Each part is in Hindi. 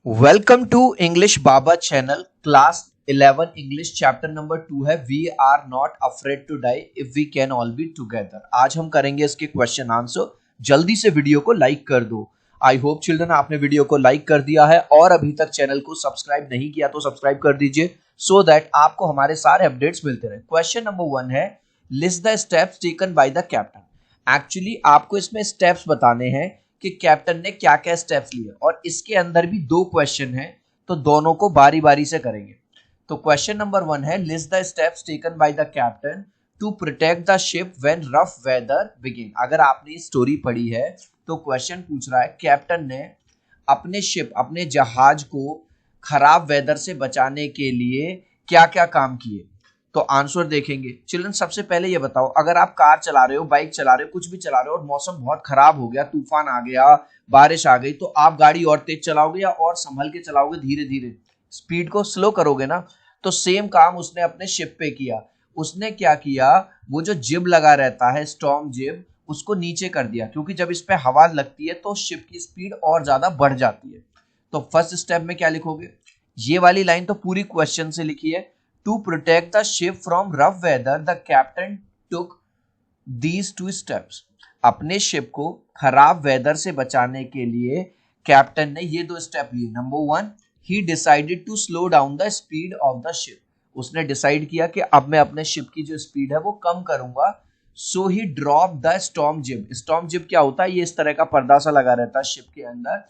Welcome to English Baba channel. Class 11 English chapter number 2 है we are not afraid to die if we can all be together. आज हम करेंगे इसके क्वेश्चन आंसर। जल्दी से वीडियो को लाइक कर दो। आई होप चिल्ड्रन आपने वीडियो को लाइक कर दिया है और अभी तक चैनल को सब्सक्राइब नहीं किया तो सब्सक्राइब कर दीजिए सो दैट आपको हमारे सारे अपडेट्स मिलते रहे। क्वेश्चन नंबर 1 है list the steps taken by the captain. Actually आपको इसमें स्टेप्स बताने हैं कि कैप्टन ने क्या क्या स्टेप्स लिए और इसके अंदर भी दो क्वेश्चन हैं तो दोनों को बारी बारी से करेंगे। तो क्वेश्चन नंबर 1 है list the steps taken by the captain to protect the ship when rough weather begin. अगर आपने स्टोरी पढ़ी है तो क्वेश्चन पूछ रहा है कैप्टन ने अपने शिप अपने जहाज को खराब वेदर से बचाने के लिए क्या क्या काम किए। तो आंसर देखेंगे। चिल्ड्रन सबसे पहले ये बताओ, अगर आप कार चला रहे हो, बाइक चला रहे हो, कुछ भी चला रहे हो और मौसम बहुत खराब हो गया, तूफान आ गया, बारिश आ गई, तो आप गाड़ी और तेज चलाओगे या और संभल के चलाओगे, धीरे धीरे स्पीड को स्लो करोगे ना। तो सेम काम उसने अपने शिप पे किया। उसने क्या किया, वो जो जिब लगा रहता है स्टॉर्म जिब, उसको नीचे कर दिया क्योंकि जब इस पे हवा लगती है तो शिप की स्पीड और ज्यादा बढ़ जाती है। तो फर्स्ट स्टेप में क्या लिखोगे, ये वाली लाइन तो पूरी क्वेश्चन से लिखी है। To protect the ship from rough weather, the captain took these two steps. अपने शिप को खराब वेदर से बचाने के लिए कैप्टन ने ये दो स्टेप लिए। Number 1, he decided to slow down the speed of the ship. उसने डिसाइड किया कि अब मैं अपने शिप की जो स्पीड है वो कम करूंगा। So he dropped the storm jib. storm jib क्या होता है, ये इस तरह का पर्दा सा लगा रहता है शिप के अंदर।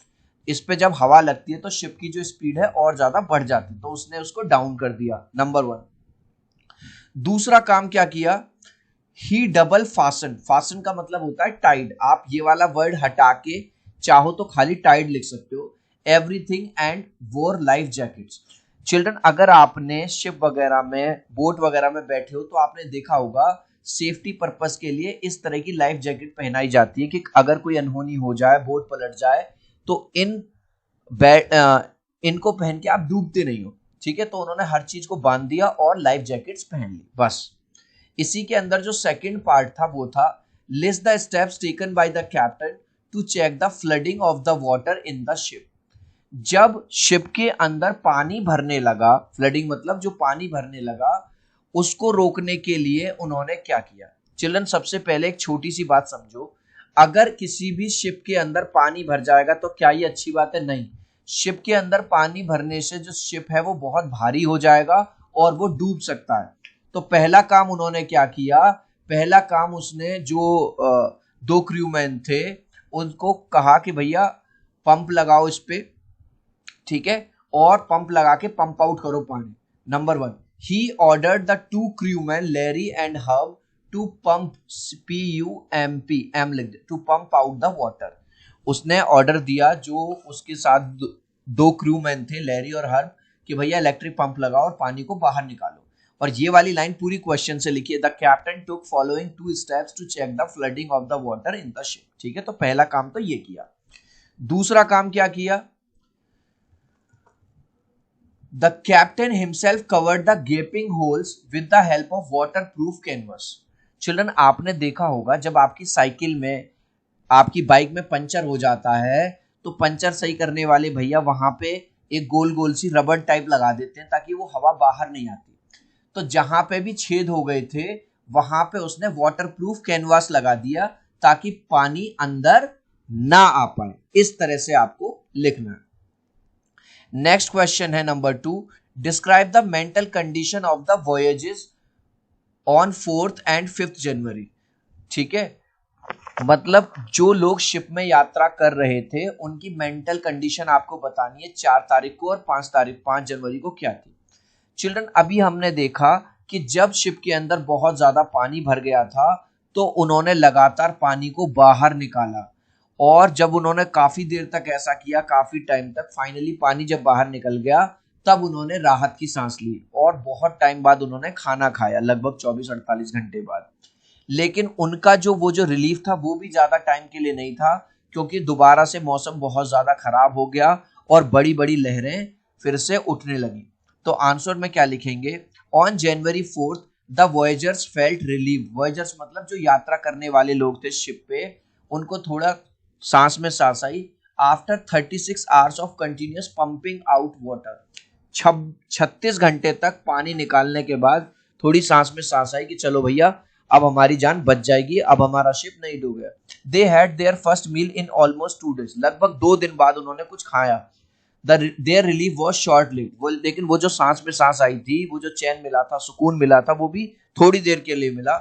इस पे जब हवा लगती है तो शिप की जो स्पीड है और ज्यादा बढ़ जाती है, तो उसने उसको डाउन कर दिया। नंबर 1। दूसरा काम क्या किया, ही डबल फासन। फासन का मतलब होता है टाइड। आप ये वाला वर्ड हटा के चाहो तो खाली टाइड लिख सकते हो। एवरीथिंग एंड वोर लाइफ जैकेट्स। चिल्ड्रन अगर आपने शिप वगैरह में, बोट वगैरह में बैठे हो तो आपने देखा होगा सेफ्टी पर्पस के लिए इस तरह की लाइफ जैकेट पहनाई जाती है कि अगर कोई अनहोनी हो जाए, बोट पलट जाए तो इनको पहन के आप डूबते नहीं हो। ठीक है, तो उन्होंने हर चीज को बांध दिया और लाइफ जैकेट्स पहन ली। बस इसी के अंदर जो सेकंड पार्ट था वो था list the steps taken by the captain to check the flooding of the water in the ship. जब शिप के अंदर पानी भरने लगा, फ्लडिंग मतलब जो पानी भरने लगा, उसको रोकने के लिए उन्होंने क्या किया। चिल्ड्रन सबसे पहले एक छोटी सी बात समझो, अगर किसी भी शिप के अंदर पानी भर जाएगा तो क्या ये अच्छी बात है? नहीं। शिप के अंदर पानी भरने से जो शिप है वो बहुत भारी हो जाएगा और वो डूब सकता है। तो पहला काम उन्होंने क्या किया, पहला काम उसने जो दो क्रूमैन थे उनको कहा कि भैया पंप लगाओ इस पे, ठीक है, और पंप लगा के पंप आउट करो पानी। Number 1, he ordered the two crewman Larry and Hub to pump, PUMP, M लिख दे, to pump out the water. उसने ऑर्डर दिया जो उसके साथ दो क्रूमैन थे, लैरी और हर्ब, कि भैया इलेक्ट्रिक पंप लगाओ और पानी को बाहर निकालो। और ये वाली लाइन पूरी क्वेश्चन से लिखी है, the captain took following two steps to check the flooding of the water in the ship. ठीक है, तो पहला काम तो ये किया। दूसरा काम क्या किया, the captain himself covered the गेपिंग holes with the help of waterproof canvas. Children आपने देखा होगा जब आपकी साइकिल में, आपकी बाइक में पंचर हो जाता है तो पंचर सही करने वाले भैया वहां पे एक गोल गोल सी रबर टाइप लगा देते हैं ताकि वो हवा बाहर नहीं आती। तो जहां पे भी छेद हो गए थे वहां पे उसने वाटरप्रूफ कैनवास लगा दिया ताकि पानी अंदर ना आ पाए। इस तरह से आपको लिखना है। नेक्स्ट क्वेश्चन है number 2, describe the mental condition of the voyages on 4th and 5th जनवरी। ठीक है, मतलब जो लोग शिप में यात्रा कर रहे थे उनकी मेंटल कंडीशन आपको बतानी है 4 तारीख को और 5 जनवरी को क्या थी। चिल्ड्रन अभी हमने देखा कि जब शिप के अंदर बहुत ज्यादा पानी भर गया था तो उन्होंने लगातार पानी को बाहर निकाला, और जब उन्होंने काफी देर तक ऐसा किया, काफी टाइम तक, फाइनली पानी जब बाहर निकल गया तब उन्होंने राहत की सांस ली और बहुत टाइम बाद उन्होंने खाना खाया, लगभग 24-48 घंटे बाद। लेकिन उनका वो जो रिलीफ था वो भी ज्यादा टाइम के लिए नहीं था क्योंकि दोबारा से मौसम बहुत ज्यादा खराब हो गया और बड़ी बड़ी लहरें फिर से उठने लगी। तो आंसर में क्या लिखेंगे, on January 4th the voyagers felt relieve. Voyagers मतलब जो यात्रा करने वाले लोग थे शिप पे, उनको थोड़ा सांस में सांस आई। After 36 hours of continuous pumping out water. 36 घंटे तक पानी निकालने के बाद थोड़ी सांस में सांस आई कि चलो भैया अब हमारी जान बच जाएगी, अब हमारा शिप नहीं डूबेगा। They had their first meal in almost 2 days। लगभग 2 दिन बाद उन्होंने कुछ खाया। Their relief was short live. लेकिन वो जो सांस में सांस आई थी, वो जो चैन मिला था, सुकून मिला था, वो भी थोड़ी देर के लिए मिला।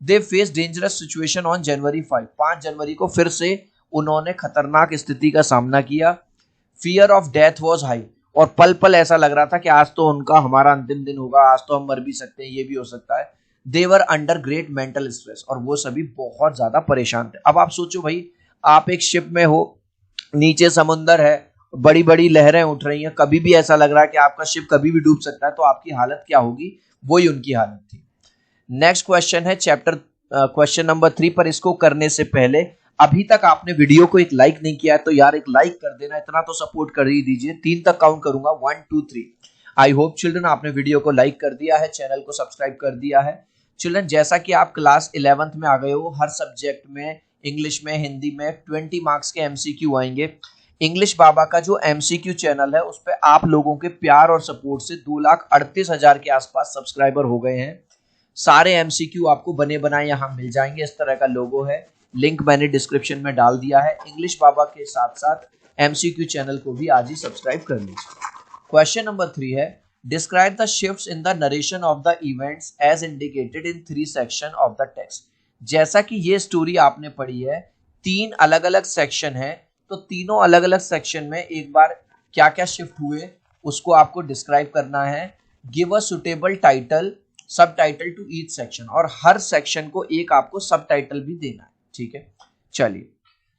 They face dangerous situation on January 5 जनवरी को फिर से उन्होंने खतरनाक स्थिति का सामना किया। Fear of death was high. और पल पल ऐसा लग रहा था कि आज तो उनका हमारा अंतिम दिन होगा, आज तो हम मर भी सकते हैं, ये भी हो सकता है। They were under great mental stress. और वो सभी बहुत ज्यादा परेशान थे। अब आप सोचो भाई, आप एक शिप में हो, नीचे समुंदर है, बड़ी बड़ी लहरें उठ रही हैं, कभी भी ऐसा लग रहा है कि आपका शिप कभी भी डूब सकता है, तो आपकी हालत क्या होगी? वही उनकी हालत थी। नेक्स्ट क्वेश्चन है क्वेश्चन नंबर 3 पर। इसको करने से पहले अभी तक आपने वीडियो को एक लाइक नहीं किया है तो यार एक लाइक कर देना, इतना तो सपोर्ट कर ही दीजिए। 3 तक काउंट करूंगा, 1 2 3। आई होप चिल्ड्रन आपने वीडियो को लाइक कर दिया है, चैनल को सब्सक्राइब कर दिया है। चिल्ड्रन जैसा कि आप क्लास 11th में आ गए हो, हर सब्जेक्ट में, इंग्लिश में, हिंदी में 20 मार्क्स के एमसीक्यू आएंगे। इंग्लिश बाबा का जो एमसीक्यू चैनल है उस पर आप लोगों के प्यार और सपोर्ट से 2,38,000 के आसपास सब्सक्राइबर हो गए हैं। सारे एमसीक्यू आपको बने बनाए यहाँ मिल जाएंगे। इस तरह का लोगो है, लिंक मैंने डिस्क्रिप्शन में डाल दिया है। इंग्लिश बाबा के साथ साथ एमसीक्यू चैनल को भी आज ही सब्सक्राइब कर लीजिए। क्वेश्चन नंबर 3 है, describe the shifts in the narration of the events as indicated in 3 section of the text. जैसा कि ये स्टोरी आपने पढ़ी है, 3 अलग अलग सेक्शन है, तो तीनों अलग अलग सेक्शन में एक बार क्या क्या शिफ्ट हुए उसको आपको डिस्क्राइब करना है। गिव अ सुटेबल टाइटल, सब टाइटल टू ईच सेक्शन। और हर सेक्शन को एक आपको सब टाइटल भी देना है, ठीक है। चलिए,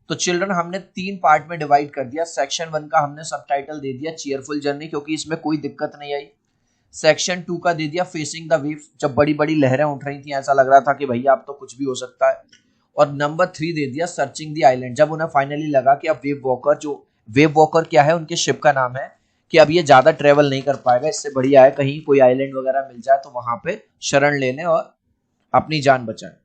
तो चिल्ड्रन हमने 3 पार्ट में डिवाइड कर दिया। सेक्शन 1 का हमने सब टाइटल दे दिया चीयरफुल जर्नी, क्योंकि इसमें कोई दिक्कत नहीं आई। सेक्शन 2 का दे दिया फेसिंग द वेव, जब बड़ी बड़ी लहरें उठ रही थी, ऐसा लग रहा था कि भैया अब तो कुछ भी हो सकता है। और नंबर 3 दे दिया सर्चिंग द आइलैंड, जब उन्हें फाइनली लगा कि अब वेव वॉकर क्या है, उनके शिप का नाम है, कि अब ये ज्यादा ट्रेवल नहीं कर पाएगा, इससे बढ़िया है कहीं कोई आइलैंड वगैरह मिल जाए तो वहां पे शरण लेने और अपनी जान बचाए।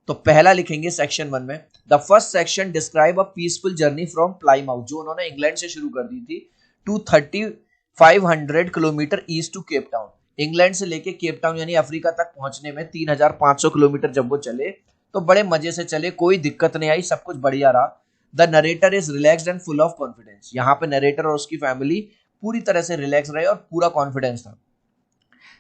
तो पहला लिखेंगे सेक्शन 1 में, the first section describe a peaceful journey from Plymouth, जो उन्होंने इंग्लैंड से शुरू कर दी थी, to 3500 kilometres east to Cape Town. England से लेके केप टाउन यानी अफ्रीका तक पहुंचने में 3500 किलोमीटर जब वो चले तो बड़े मजे से चले, कोई दिक्कत नहीं आई, सब कुछ बढ़िया रहा। The narrator is relaxed and full of confidence. यहाँ पे नरेटर और उसकी फैमिली पूरी तरह से रिलैक्स रहे और पूरा कॉन्फिडेंस था।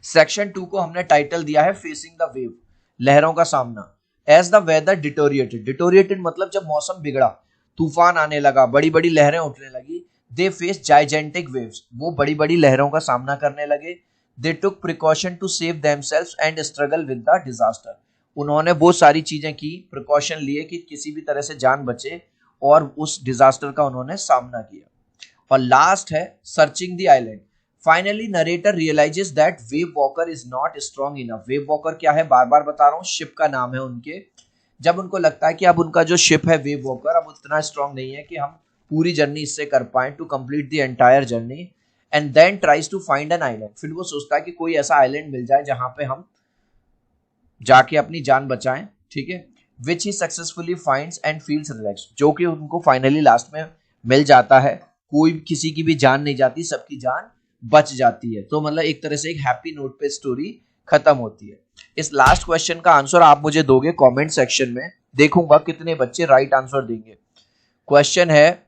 सेक्शन 2 को हमने टाइटल दिया है फेसिंग द वेव, लहरों का सामना। एज द वेदर डिटोरिएटेड मतलब जब मौसम बिगड़ा, तूफान आने लगा, बड़ी बड़ी लहरें उठने लगी, दे फेस जाइजेंटिक वेव्स, वो बड़ी बड़ी लहरों का सामना करने लगे। They took precaution to save themselves and struggle with the disaster. उन्होंने वो सारी चीजें की, प्रिकॉशन लिए कि किसी भी तरह से जान बचे, और उस डिजास्टर का उन्होंने सामना किया। और लास्ट है searching the island. Finally narrator realises that Wave Walker is not strong enough. Wave Walker क्या है, बार बार बता रहा हूँ, शिप का नाम है उनके। जब उनको लगता है कि अब उनका जो शिप है वेव वॉकर अब उतना स्ट्रॉन्ग नहीं है कि हम पूरी जर्नी इससे कर पाए, to complete the entire journey, and then tries to find an island. फिर वो सोचता है कि कोई ऐसा आइलैंड मिल जाए जहां पे हम जाके अपनी जान बचाएं, ठीक है। Which he successfully finds and feels relax, जो कि उनको फाइनली लास्ट में मिल जाता है। कोई किसी की भी जान नहीं जाती, सबकी जान बच जाती है। तो मतलब एक तरह से एक हैप्पी नोट पे स्टोरी खत्म होती है। इस लास्ट क्वेश्चन का आंसर आप मुझे दोगे कमेंट सेक्शन में, देखूंगा कितने बच्चे राइट आंसर देंगे। क्वेश्चन है,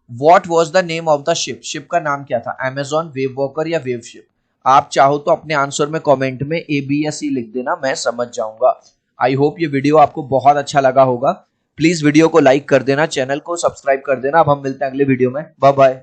what was the name of the ship. Ship का नाम क्या था, अमेजॉन, वेव वॉकर या वेव शिप। आप चाहो तो अपने आंसर में कमेंट में ए बी या सी लिख देना, मैं समझ जाऊंगा। आई होप ये वीडियो आपको बहुत अच्छा लगा होगा। प्लीज वीडियो को लाइक कर देना, चैनल को सब्सक्राइब कर देना। अब हम मिलते हैं अगले वीडियो में, बाय बाय।